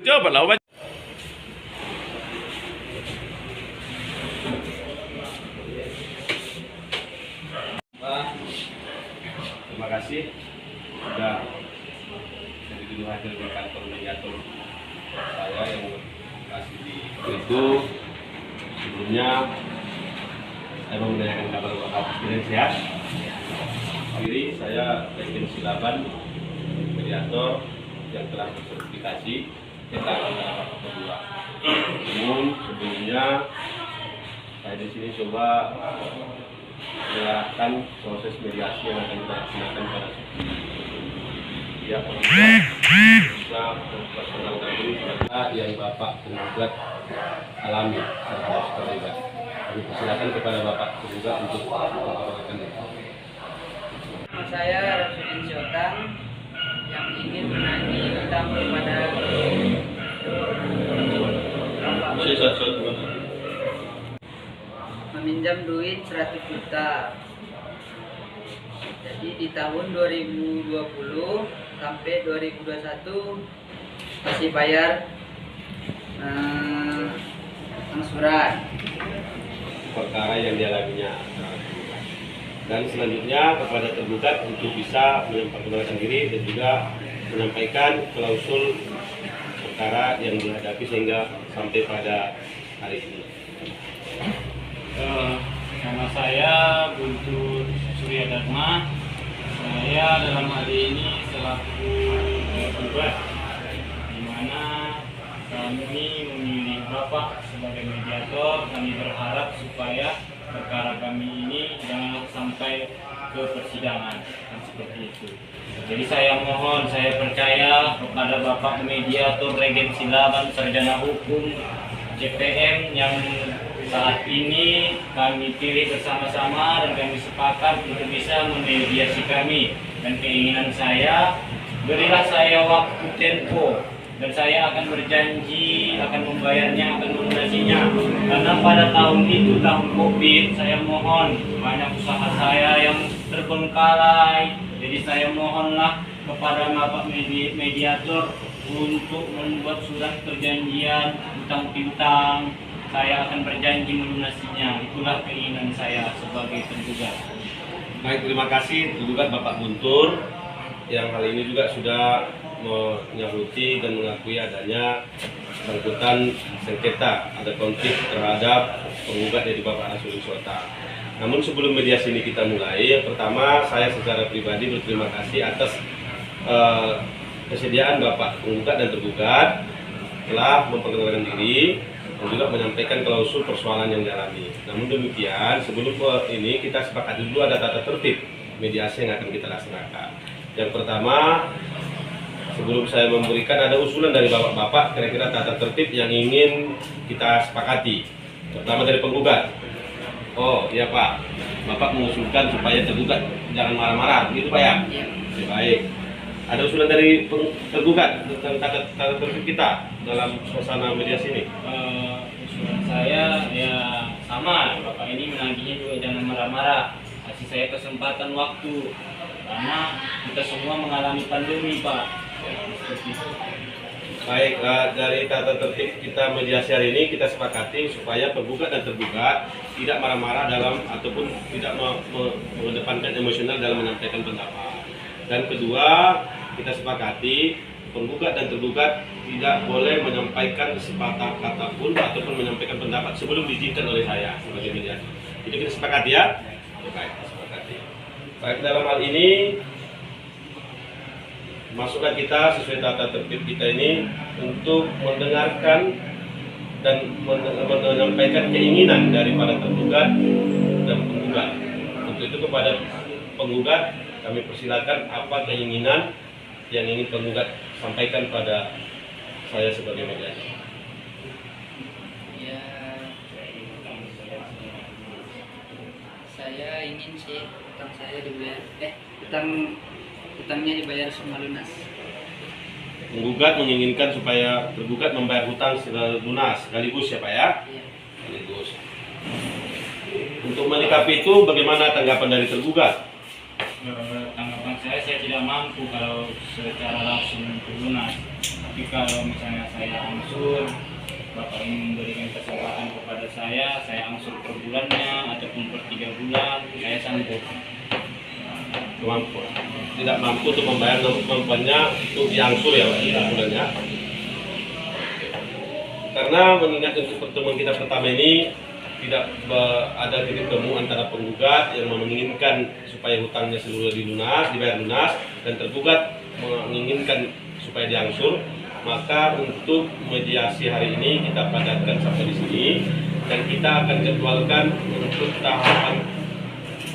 Coba lah. Terima kasih sudah jadi dulu hadir di kantor mediator saya yang kasih di itu. Sebelumnya saya mau menanyakan kabar Bapak Presiden sehat. Akhirnya saya Presiden Silaban mediator yang telah bersertifikasi kita akan dapat kedua. Namun sebelumnya saya di sini coba menyerahkan proses mediasi yang akan kita laksanakan pada pihak orang tua bisa memperkenalkan diri serta yang Bapak penggugat alami terhadap terlibat. Kami persilakan kepada Bapak penggugat untuk memperkenalkan diri. Nama saya Rasulin Syotang yang ingin menagih utang kepada Bapak meminjam duit 100 juta. Jadi di tahun 2020 sampai 2021 masih bayar angsuran Perkara yang dialaminya. Dan selanjutnya kepada tergugat untuk bisa memperkenalkan diri dan juga menyampaikan klausul perkara yang dihadapi sehingga sampai pada hari ini. Nama saya Guntur Surya Dharma. Saya dalam hal ini selaku tergugat, di mana kami memilih Bapak sebagai mediator. Kami berharap supaya perkara kami ini jangan sampai ke persidangan dan seperti itu. Jadi saya mohon, saya percaya kepada Bapak mediator Regen Silaban, sarjana hukum CPM yang saat ini kami pilih bersama-sama dan kami sepakat untuk bisa memediasi kami. Dan keinginan saya, berilah saya waktu tempo dan saya akan berjanji akan membayarnya, akan melunasinya. Karena pada tahun itu, tahun COVID, saya mohon banyak usaha saya yang terbengkalai. Jadi saya mohonlah kepada Bapak mediator untuk membuat surat perjanjian utang piutang. Saya akan berjanji melunasinya. Itulah keinginan saya sebagai tergugat. Baik, terima kasih tergugat Bapak Guntur yang hal ini juga sudah menyahuti dan mengakui adanya bersangkutan sengketa, ada konflik terhadap penggugat dari Bapak Rasulin Syotang. Namun sebelum mediasi ini kita mulai, yang pertama saya secara pribadi berterima kasih atas kesediaan Bapak penggugat dan tergugat telah memperkenalkan diri dan juga menyampaikan klausul persoalan yang dialami. Namun demikian, sebelum ini kita sepakati dulu ada tata tertib mediasi yang akan kita laksanakan. Yang pertama, sebelum saya memberikan ada usulan dari bapak-bapak kira-kira tata tertib yang ingin kita sepakati. Pertama dari penggugat. Oh iya Pak, Bapak mengusulkan supaya tergugat jangan marah-marah, gitu Pak ya? Iya. Oke, baik. Ada usulan dari tergugat tentang tata tertib kita dalam suasana mediasi ini? Usulan saya ya sama, Bapak ini menagihnya juga jangan marah-marah. Kasih saya kesempatan waktu, karena kita semua mengalami pandemi Pak. Seperti itu. Baik, dari tata tertib kita mediasi hari ini kita sepakati supaya penggugat dan tergugat tidak marah-marah dalam ataupun tidak mengedepankan emosional dalam menyampaikan pendapat. Dan kedua, kita sepakati penggugat dan tergugat tidak boleh menyampaikan sepatah kata pun ataupun menyampaikan pendapat sebelum diizinkan oleh saya sebagai mediator. Itu kita sepakati ya? Baik, kita sepakati. Baik, dalam hal ini masuklah kita sesuai tata tertib kita ini untuk mendengarkan dan menyampaikan keinginan daripada tergugat dan penggugat. Untuk itu kepada penggugat kami persilakan apa keinginan yang ingin penggugat sampaikan pada saya sebagai mediator. Ya, saya ingin sih utang saya dibayar, utangnya dibayar semua lunas. Penggugat menginginkan supaya tergugat membayar hutang secara lunas sekaligus ya Pak ya? Iya. Sekaligus. Untuk menyikapi itu bagaimana tanggapan dari tergugat? Tanggapan saya tidak mampu kalau secara langsung lunas. Tapi Tapi kalau misalnya saya angsur, Bapak ingin memberikan kesempatan kepada saya angsur per bulannya ataupun per 3 bulan, saya sanggup. Mampu. Tidak mampu untuk membayar kemampuannya untuk diangsur ya Pak, per bulannya. Karena mengingat untuk pertemuan kita pertama ini tidak ada titik temu antara penggugat yang menginginkan supaya hutangnya seluruh dibayar lunas, dan tergugat menginginkan supaya diangsur. Maka untuk mediasi hari ini kita padatkan sampai di sini, dan kita akan jadwalkan untuk tahapan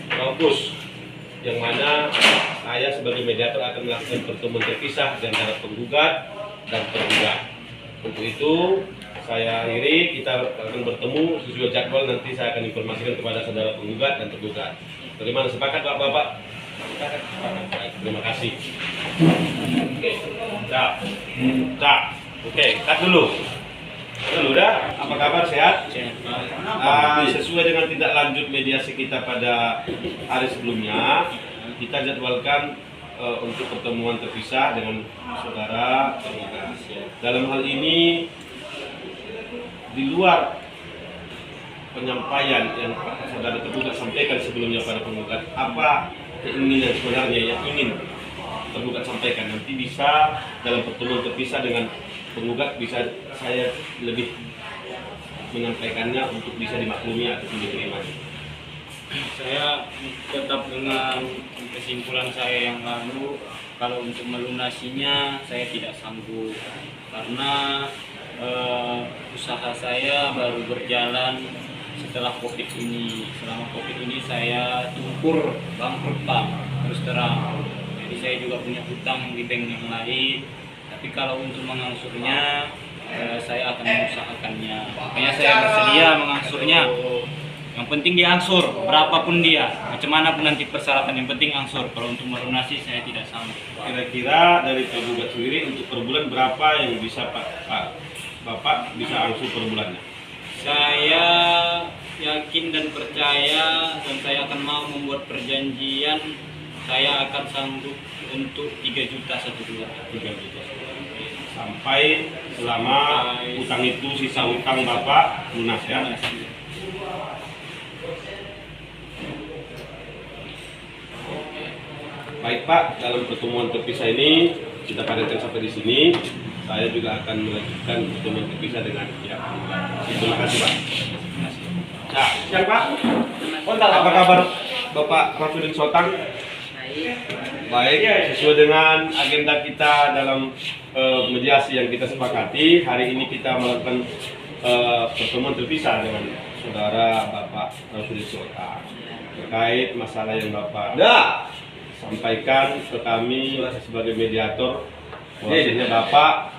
kampus, yang mana saya sebagai mediator akan melakukan pertemuan terpisah antara penggugat dan tergugat. Untuk itu saya akhiri, kita akan bertemu sesuai jadwal, nanti saya akan informasikan kepada saudara penggugat dan tergugat. Bagaimana, sepakat Bapak-Bapak? Sepakat. Baik, terima kasih. Oke, Oke, cut dulu. Udah, apa kabar, sehat? Sesuai dengan tindak lanjut mediasi kita pada hari sebelumnya, kita jadwalkan untuk pertemuan terpisah dengan saudara penggugat. Dalam hal ini, di luar penyampaian yang saudara tergugat sampaikan sebelumnya pada penggugat, apa keinginan sebenarnya yang ingin tergugat sampaikan, nanti bisa dalam pertemuan terpisah dengan penggugat bisa saya lebih menyampaikannya untuk bisa dimaklumi ataupun diterima. Saya tetap dengan kesimpulan saya yang lalu, kalau untuk melunasinya saya tidak sanggup, karena usaha saya baru berjalan setelah COVID ini. Selama COVID ini saya tumpur bangkrut Pak, terus terang. Jadi saya juga punya hutang di bank yang lain. Tapi kalau untuk mengangsurnya, saya akan mengusahakannya. Makanya saya bersedia mengangsurnya. Yang penting diangsur, berapapun dia, macam mana pun nanti persyaratan, yang penting angsur. Kalau untuk melunasi saya tidak sanggup. Kira-kira dari tergugat sendiri untuk per bulan berapa yang bisa Bapak bisa angsur per bulannya? Saya yakin dan percaya, dan saya akan mau membuat perjanjian, saya akan sanggup untuk 3 juta 1 bulan. 3 juta. Sampai selama utang itu, sisa utang Bapak lunas ya? Baik Pak, dalam pertemuan terpisah ini kita padatkan sampai di sini. Saya juga akan melanjutkan pertemuan terpisah dengan pihak penggugat. Terima kasih Pak. Nah, siang Pak. Apa kabar Bapak Rafidin Sotang? Baik, sesuai dengan agenda kita dalam mediasi yang kita sepakati, hari ini kita melakukan pertemuan terpisah dengan saudara Bapak Rafidin Sotang terkait masalah yang Bapak sampaikan ke kami sebagai mediator, bahwasanya Bapak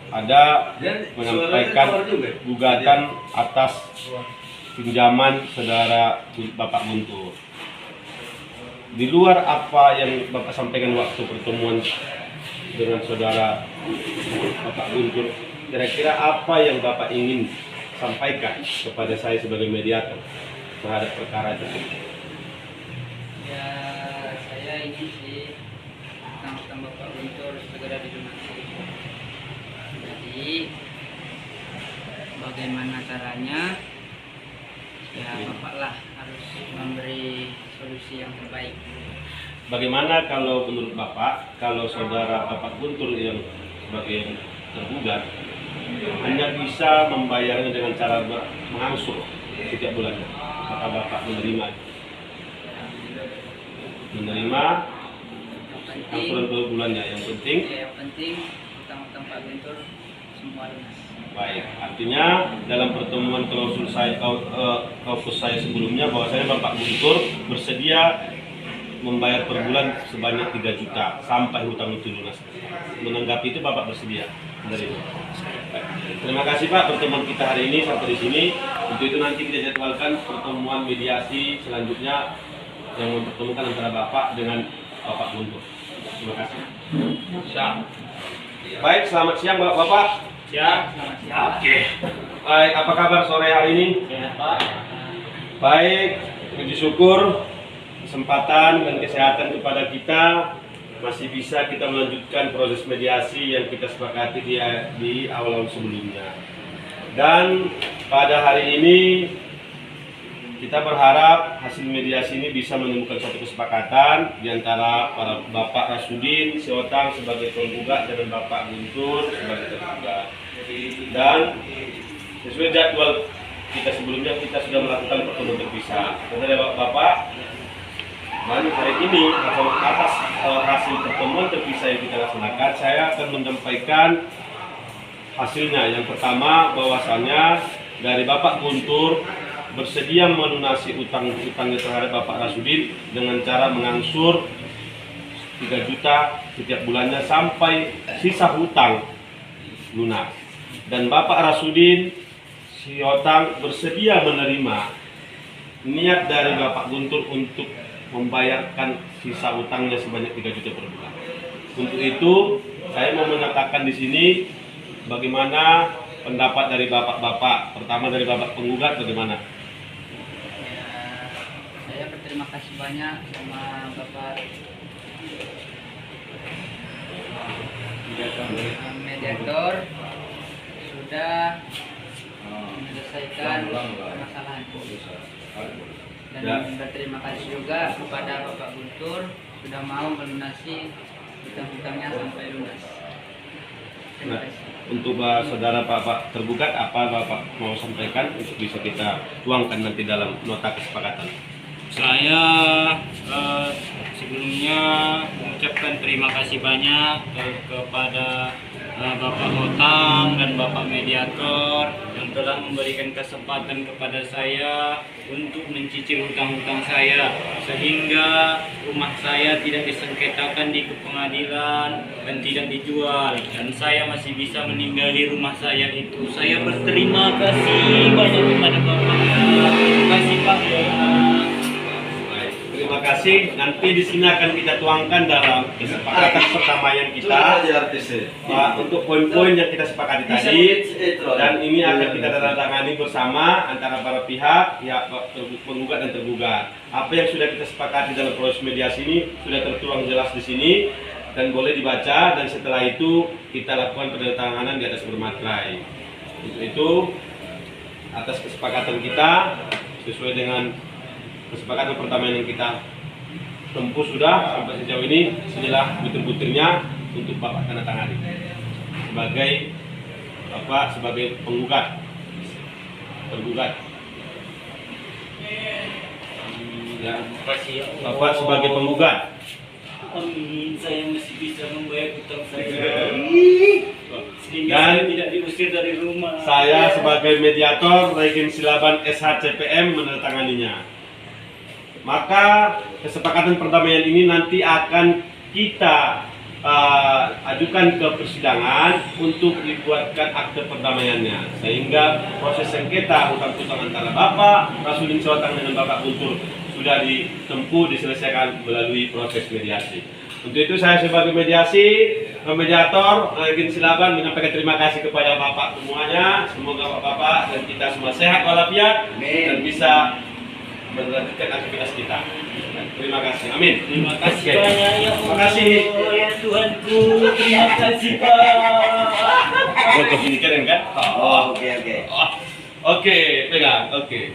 ada menyampaikan gugatan atas pinjaman saudara Bapak Guntur. Di luar apa yang Bapak sampaikan waktu pertemuan dengan saudara Bapak Guntur, kira-kira apa yang Bapak ingin sampaikan kepada saya sebagai mediator terhadap perkara tersebut? Ya, saya ingin sih utang Bapak Guntur segera dilunasi. Jadi bagaimana caranya? Ya Bapak lah harus memberi solusi yang terbaik. Bagaimana kalau menurut Bapak, kalau saudara Bapak Guntur yang sebagai tergugat hanya bisa membayarnya dengan cara mengangsur setiap bulannya, maka Bapak menerima angsuran per bulannya. Yang penting utang-utang Pak Guntur semua lunas. Baik, artinya dalam pertemuan klausul saya sebelumnya bahwasanya Bapak Guntur bersedia membayar per bulan sebanyak 3 juta sampai hutang itu lunas. Menanggapi itu Bapak bersedia menerima. Terima kasih Pak, pertemuan kita hari ini sampai di sini. Untuk itu nanti kita jadwalkan pertemuan mediasi selanjutnya yang mempertemukan antara Bapak dengan Bapak Guntur. Terima kasih. Siap. Baik, selamat siang Bapak. Siap. Oke. Baik, apa kabar sore hari ini? Pak. Baik, puji syukur kesempatan dan kesehatan kepada kita masih bisa kita melanjutkan proses mediasi yang kita sepakati di awal sebelumnya. Dan pada hari ini kita berharap hasil mediasi ini bisa menemukan suatu kesepakatan di antara para Bapak Rasudin Siotang sebagai penggugat dan Bapak Guntur sebagai tergugat. Dan sesuai jadwal kita sebelumnya, kita sudah melakukan pertemuan terpisah. Kepada Bapak, hari ini atas hasil pertemuan terpisah yang kita laksanakan, saya akan menyampaikan hasilnya. Yang pertama, bahwasannya dari Bapak Guntur bersedia melunasi utang-utangnya terhadap Bapak Rasudin dengan cara mengangsur 3 juta setiap bulannya sampai sisa hutang lunas. Dan Bapak Rasudin Siotang bersedia menerima niat dari Bapak Guntur untuk membayarkan sisa utangnya sebanyak 3 juta per bulan. Untuk itu, saya mau menyatakan di sini bagaimana pendapat dari Bapak-bapak. Pertama dari Bapak penggugat bagaimana? Saya berterima kasih banyak sama Bapak mediator sudah menyelesaikan permasalahan. Dan berterima kasih juga kepada Bapak Guntur sudah mau melunasi hutang-hutangnya sampai lunas. Terima kasih. Untuk saudara Bapak tergugat, apa Bapak mau sampaikan untuk bisa kita tuangkan nanti dalam nota kesepakatan? Saya sebelumnya mengucapkan terima kasih banyak kepada Bapak Hotang dan Bapak Mediator yang telah memberikan kesempatan kepada saya untuk mencicil hutang-hutang saya sehingga rumah saya tidak disengketakan di pengadilan dan tidak dijual, dan saya masih bisa meninggali rumah saya itu. Saya berterima kasih banyak kepada Bapak. Terima kasih Pak. Terima kasih. Nanti di sini akan kita tuangkan dalam kesepakatan pertama yang kita untuk poin-poin yang kita sepakati tadi, dan ini akan kita tanda-tangani bersama antara para pihak, ya penggugat dan tergugat. Apa yang sudah kita sepakati dalam proses mediasi ini sudah tertuang jelas di sini dan boleh dibaca, dan setelah itu kita lakukan penandatanganan di atas bermaterai. Untuk itu, atas kesepakatan kita sesuai dengan kesepakatan pertama yang kita tempuh sudah sampai sejauh ini, inilah butir-butirnya untuk Bapak tanda tangani sebagai Bapak sebagai penggugat tergugat. Ya, Bapak sebagai penggugat. Amin, saya masih bisa membayar hutang saya. Sehingga Dan saya tidak diusir dari rumah. Saya sebagai mediator Regen Silaban SHCPM menandatanganinya. Maka kesepakatan perdamaian ini nanti akan kita ajukan ke persidangan untuk dibuatkan akte perdamaiannya, sehingga proses sengketa hutang-hutang antara Bapak Rasudin Siotang dengan Bapak Guntur sudah ditempuh diselesaikan melalui proses mediasi. Untuk itu saya sebagai mediator Regen Silaban menyampaikan terima kasih kepada Bapak semuanya. Semoga Bapak dan kita semua sehat walafiat dan bisa melanjutkan aktivitas kita. Terima kasih. Amin. Terima kasih Oke. banyak ya Terima kasih. ya Tuhanku. Terima kasih Pak. Oke, ini keren kan? Oke. Oke, pegang. Oke.